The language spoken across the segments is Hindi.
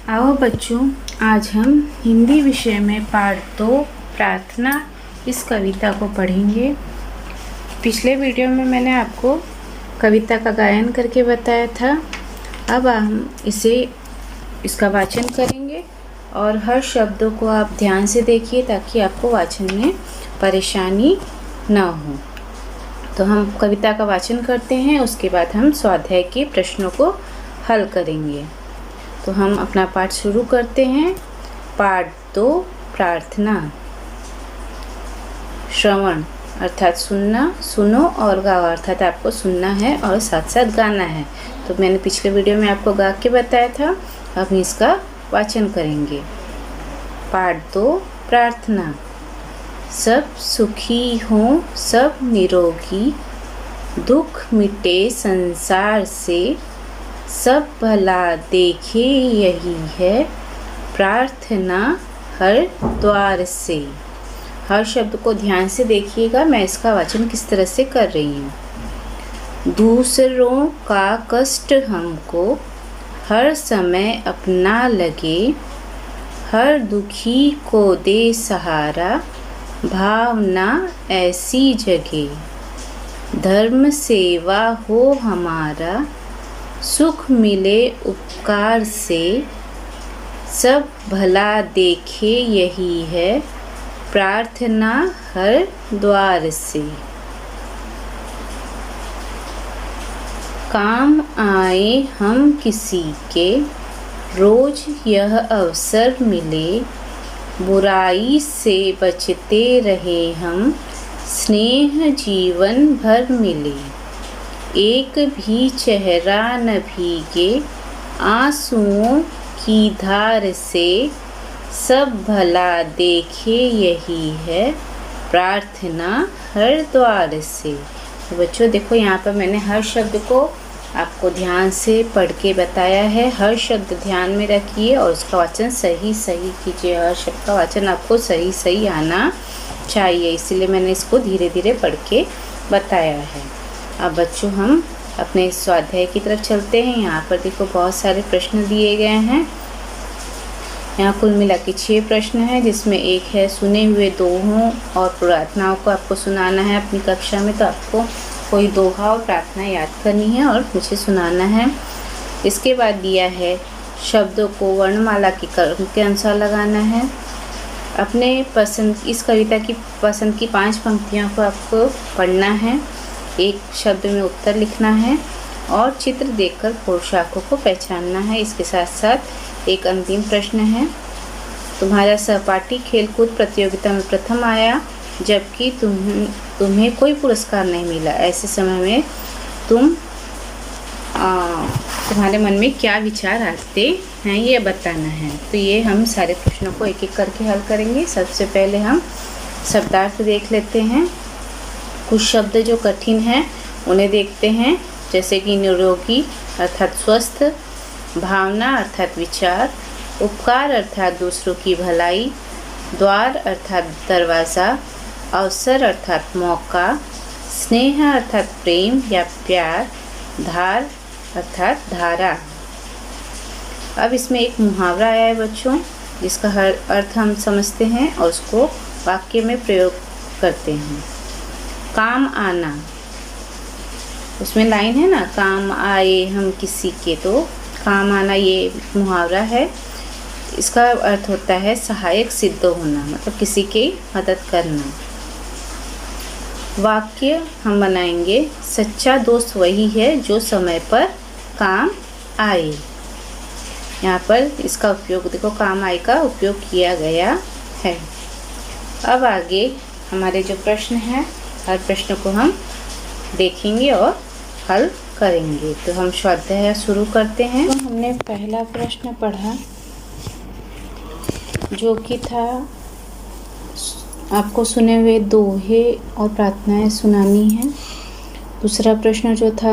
आओ बच्चों, आज हम हिंदी विषय में पाठ 2 प्रार्थना इस कविता को पढ़ेंगे। पिछले वीडियो में मैंने आपको कविता का गायन करके बताया था। अब हम इसका वाचन करेंगे और हर शब्दों को आप ध्यान से देखिए ताकि आपको वाचन में परेशानी ना हो। तो हम कविता का वाचन करते हैं, उसके बाद हम स्वाध्याय के प्रश्नों को हल करेंगे। तो हम अपना पाठ शुरू करते हैं। पाठ 2 प्रार्थना। श्रवण अर्थात सुनना, सुनो और गाओ अर्थात आपको सुनना है और साथ साथ गाना है। तो मैंने पिछले वीडियो में आपको गा के बताया था, अब इसका वाचन करेंगे। पाठ 2 प्रार्थना। सब सुखी हों, सब निरोगी, दुख मिटे संसार से, सब भला देखे यही है प्रार्थना हर द्वार से। हर शब्द को ध्यान से देखिएगा, मैं इसका वाचन किस तरह से कर रही हूँ। दूसरों का कष्ट हमको हर समय अपना लगे, हर दुखी को दे सहारा, भावना ऐसी जगे। धर्म सेवा हो हमारा, सुख मिले उपकार से, सब भला देखे यही है प्रार्थना हर द्वार से। काम आए हम किसी के, रोज यह अवसर मिले, बुराई से बचते रहे हम, स्नेह जीवन भर मिले। एक भी चेहरा न भीगे आंसुओं की धार से, सब भला देखे यही है प्रार्थना हर द्वार से। तो बच्चों देखो, यहाँ पर मैंने हर शब्द को आपको ध्यान से पढ़ के बताया है। हर शब्द ध्यान में रखिए और उसका वाचन सही कीजिए। हर शब्द का वाचन आपको सही आना चाहिए, इसीलिए मैंने इसको धीरे धीरे पढ़ के बताया है। अब बच्चों हम अपने स्वाध्याय की तरफ चलते हैं। यहाँ पर देखो बहुत सारे प्रश्न दिए गए हैं। यहाँ कुल मिला के 6 प्रश्न हैं, जिसमें एक है सुने हुए दोहों और प्रार्थनाओं को आपको सुनाना है अपनी कक्षा में। तो आपको कोई दोहा और प्रार्थना याद करनी है और मुझे सुनाना है। इसके बाद दिया है शब्दों को वर्णमाला के क्रम के अनुसार लगाना है। अपने पसंद इस कविता की पसंद की 5 पंक्तियों को आपको पढ़ना है। एक शब्द में उत्तर लिखना है और चित्र देखकर पोशाकों को पहचानना है। इसके साथ साथ एक अंतिम प्रश्न है। तुम्हारा सहपाठी खेलकूद प्रतियोगिता में प्रथम आया, जबकि तुम्हें कोई पुरस्कार नहीं मिला। ऐसे समय में तुम्हारे मन में क्या विचार आते हैं ये बताना है। तो ये हम सारे प्रश्नों को एक एक करके हल करेंगे। सबसे पहले हम शब्दार्थ देख लेते हैं। कुछ शब्द जो कठिन हैं उन्हें देखते हैं, जैसे कि निरोगी अर्थात स्वस्थ, भावना अर्थात विचार, उपकार अर्थात दूसरों की भलाई, द्वार अर्थात दरवाज़ा, अवसर अर्थात मौका, स्नेह अर्थात प्रेम या प्यार, धार अर्थात धारा। अब इसमें एक मुहावरा आया है बच्चों, जिसका हर अर्थ हम समझते हैं और उसको वाक्य में प्रयोग करते हैं। काम आना, उसमें लाइन है ना, काम आए हम किसी के, तो काम आना ये मुहावरा है। इसका अर्थ होता है सहायक सिद्ध होना, मतलब किसी की मदद करना। वाक्य हम बनाएंगे, सच्चा दोस्त वही है जो समय पर काम आए। यहाँ पर इसका उपयोग देखो, काम आए का उपयोग किया गया है। अब आगे हमारे जो प्रश्न हैं, हर प्रश्न को हम देखेंगे और हल करेंगे। तो हम स्वाध्याय शुरू करते हैं। तो हमने पहला प्रश्न पढ़ा जो कि था आपको सुने हुए दोहे और प्रार्थनाएं सुनानी है। दूसरा प्रश्न जो था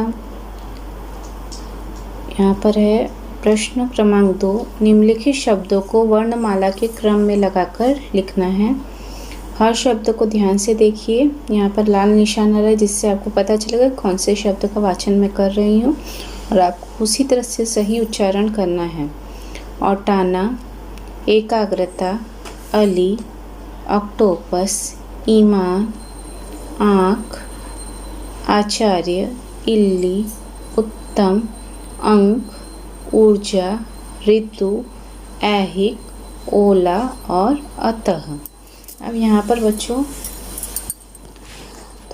यहाँ पर है प्रश्न क्रमांक 2, निम्नलिखित शब्दों को वर्णमाला के क्रम में लगाकर लिखना है। हर शब्द को ध्यान से देखिए। यहाँ पर लाल निशान आ रहा है, जिससे आपको पता चलेगा कौन से शब्द का वाचन मैं कर रही हूँ और आपको उसी तरह से सही उच्चारण करना है। औटाना, एकाग्रता, अली, ऑक्टोपस, ईमान, आँख, आचार्य, इल्ली, उत्तम, अंक, ऊर्जा, ऋतु, ऐहिक, ओला और अतः। अब यहाँ पर बच्चों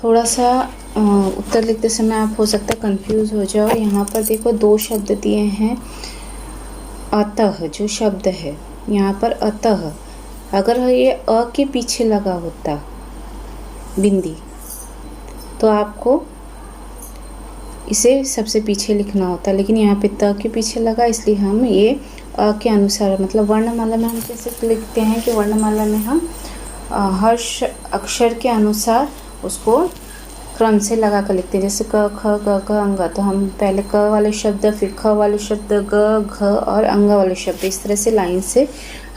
थोड़ा सा उत्तर लिखते समय आप हो सकता है कंफ्यूज हो जाओ। यहाँ पर देखो 2 शब्द दिए हैं। अतः जो शब्द है यहाँ पर अतः, अगर ये अ के पीछे लगा होता बिंदी तो आपको इसे सबसे पीछे लिखना होता, लेकिन यहाँ पे त के पीछे लगा, इसलिए हम ये अ के अनुसार, मतलब वर्णमाला में हम कैसे लिखते हैं कि वर्णमाला में हम हर अक्षर के अनुसार उसको क्रम से लगा कर लिखते हैं। जैसे क, ख, ग, घ, अंग, तो हम पहले क वाले शब्द, फिर ख वाले शब्द, ग, घ और अंग वाले शब्द, इस तरह से लाइन से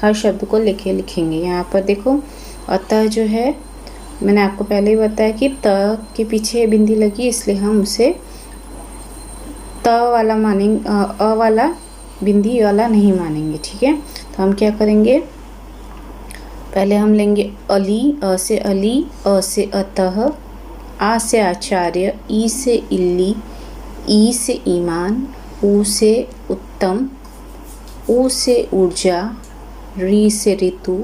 हर शब्द को लिखेंगे। यहाँ पर देखो अतः जो है, मैंने आपको पहले ही बताया कि त के पीछे बिंदी लगी, इसलिए हम उसे त वाला मानेंगे, अ वाला बिंदी वाला नहीं मानेंगे। ठीक है, तो हम क्या करेंगे, पहले हम लेंगे अली, अ से अली, अ से अतः, आ से आचार्य, ई से इल्ली, ई से ईमान, ऊ से उत्तम, ऊ से ऊर्जा, री से ऋतु,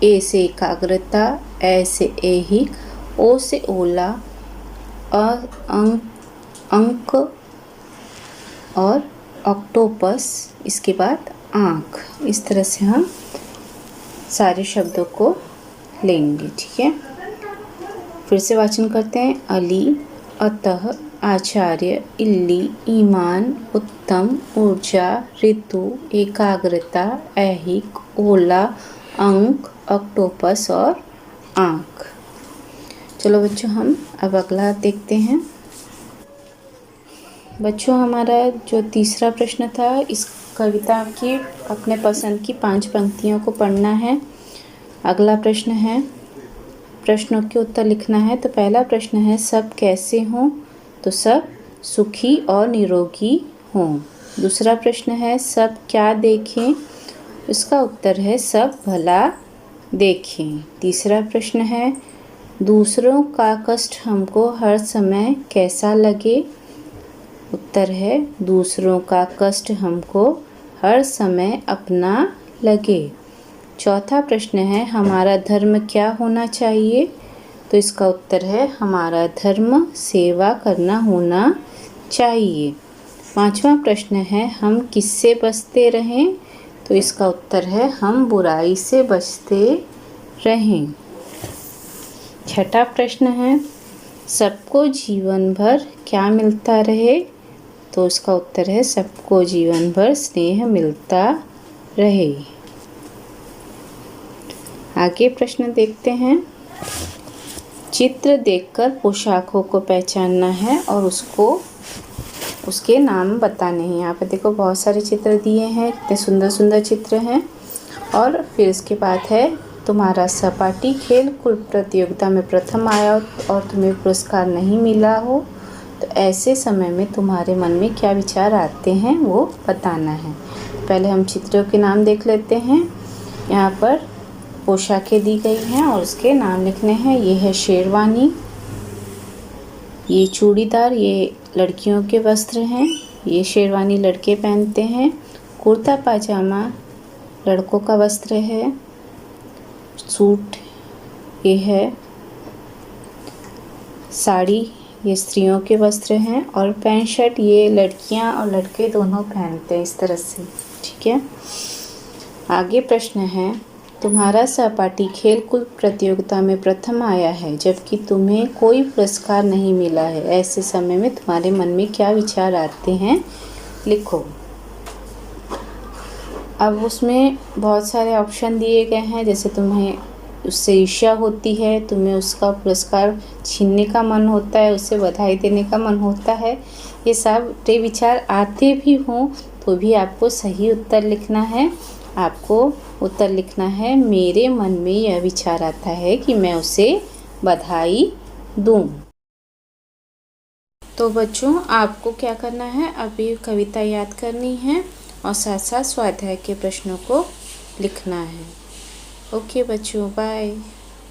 ए से एकाग्रता, ए से ऐहिक, ओ से ओला, अंक और ऑक्टोपस, इसके बाद आँख। इस तरह से हम सारे शब्दों को लेंगे। ठीक है, फिर से वाचन करते हैं। अली, अतः, आचार्य, इल्ली, ईमान, उत्तम, ऊर्जा, ऋतु, एकाग्रता, ऐहिक, ओला, अंक, ऑक्टोपस और आँख। चलो बच्चों, हम अब अगला देखते हैं। बच्चों, हमारा जो तीसरा प्रश्न था, इस कविता की अपने पसंद की 5 पंक्तियों को पढ़ना है। अगला प्रश्न है, प्रश्नों के उत्तर लिखना है। तो पहला प्रश्न है, सब कैसे हों? तो सब सुखी और निरोगी हों। दूसरा प्रश्न है, सब क्या देखें? इसका उत्तर है सब भला देखें। तीसरा प्रश्न है, दूसरों का कष्ट हमको हर समय कैसा लगे? उत्तर है दूसरों का कष्ट हमको हर समय अपना लगे। चौथा प्रश्न है, हमारा धर्म क्या होना चाहिए? तो इसका उत्तर है हमारा धर्म सेवा करना होना चाहिए। पांचवा प्रश्न है, हम किससे बचते रहें? तो इसका उत्तर है हम बुराई से बचते रहें। छठा प्रश्न है, सबको जीवन भर क्या मिलता रहे? तो इसका उत्तर है सबको जीवन भर स्नेह मिलता रहे। आगे प्रश्न देखते हैं। चित्र देखकर पोशाकों को पहचानना है और उसके नाम बताने हैं। यहाँ पे देखो बहुत सारे चित्र दिए हैं, कितने सुंदर सुंदर चित्र हैं। और फिर इसके बाद है, तुम्हारा सहपाठी खेल कूद प्रतियोगिता में प्रथम आया और तुम्हें पुरस्कार नहीं मिला हो, तो ऐसे समय में तुम्हारे मन में क्या विचार आते हैं वो बताना है। पहले हम चित्रों के नाम देख लेते हैं। यहाँ पर पोशाकें दी गई हैं और उसके नाम लिखने हैं। ये है शेरवानी, ये चूड़ीदार, ये लड़कियों के वस्त्र हैं, ये शेरवानी लड़के पहनते हैं। कुर्ता पाजामा लड़कों का वस्त्र है। सूट ये है। साड़ी ये स्त्रियों के वस्त्र हैं। और पैंट शर्ट ये लड़कियां और लड़के दोनों पहनते हैं इस तरह से। ठीक है, आगे प्रश्न है, तुम्हारा सहपाठी खेल कूद प्रतियोगिता में प्रथम आया है जबकि तुम्हें कोई पुरस्कार नहीं मिला है, ऐसे समय में तुम्हारे मन में क्या विचार आते हैं, लिखो। अब उसमें बहुत सारे ऑप्शन दिए गए हैं, जैसे तुम्हें उससे ईर्ष्या होती है, तुम्हें उसका पुरस्कार छीनने का मन होता है, उसे बधाई देने का मन होता है। ये सब विचार आते भी हों तो भी आपको सही उत्तर लिखना है। आपको उत्तर लिखना है, मेरे मन में यह विचार आता है कि मैं उसे बधाई दूं। तो बच्चों, आपको क्या करना है, अभी कविता याद करनी है और साथ साथ स्वाध्याय के प्रश्नों को लिखना है। ओके बच्चों, बाय।